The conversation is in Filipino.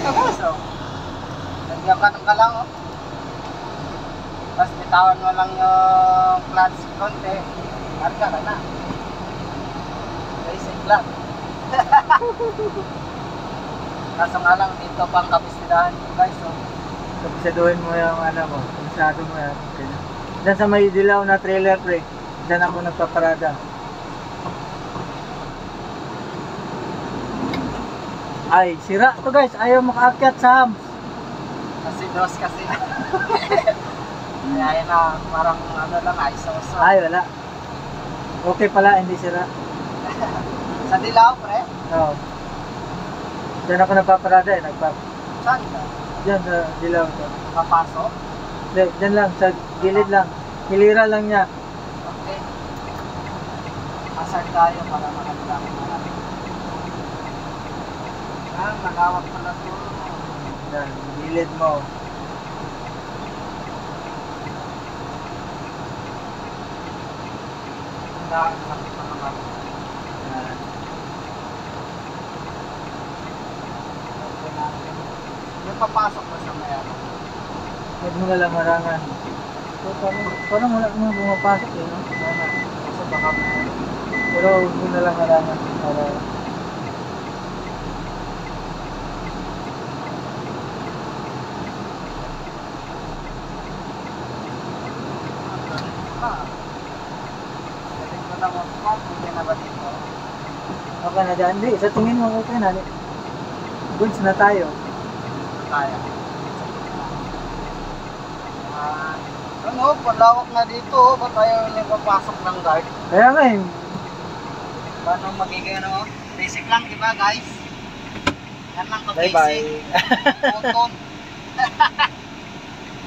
Ito guys, oh. Nagyakan ka lang, oh. Tapos bitawan mo lang yung clutch konti. Marka ka na. Basic lang. Kaso nga lang dito pang kapistidahan ko guys, oh. Kapisaduhin mo yung ano mo, kapisado mo yan. Diyan sa may dilaw na trailer pre, diyan ako nagpaparada. Ay, sira to guys, ayaw makaakyat sa hams. Kasi dos kasi. Kaya yun na, parang ano lang, iso-so. Ay, wala. Okay pala, hindi sira. Sa dilaw, pre? Oo. Diyan ako nagpaparada eh, Saan ka? diyan sa dilaw to. Papasok? Hindi, diyan lang, sa gilid lang. Hilira lang niya. Okay. Asar tayo para makatulaki natin. Ah, malawak pala to. Diyan, gilid mo. Dahil sakit na naman. Yan. Okay natin. Yung papasok ba sa may ano? Huwag mo na lang harangan. So, parang wala mo bumapasok eh, no? Wala. Kasi baka may... Pero huwag mo na lang harangan. Para... Ah. Galing ko na mag-pump. Hindi na ba dito? Okay na dyan. Hindi, sa tingin mo okay na. Goods na tayo. Kaya. Ano, palawak na dito. Ba't tayo yung papasok ng guard? Kaya nga eh. Paano magiging ano? Basic lang, di ba guys? Yan lang ka Bye basic. bye. Photon.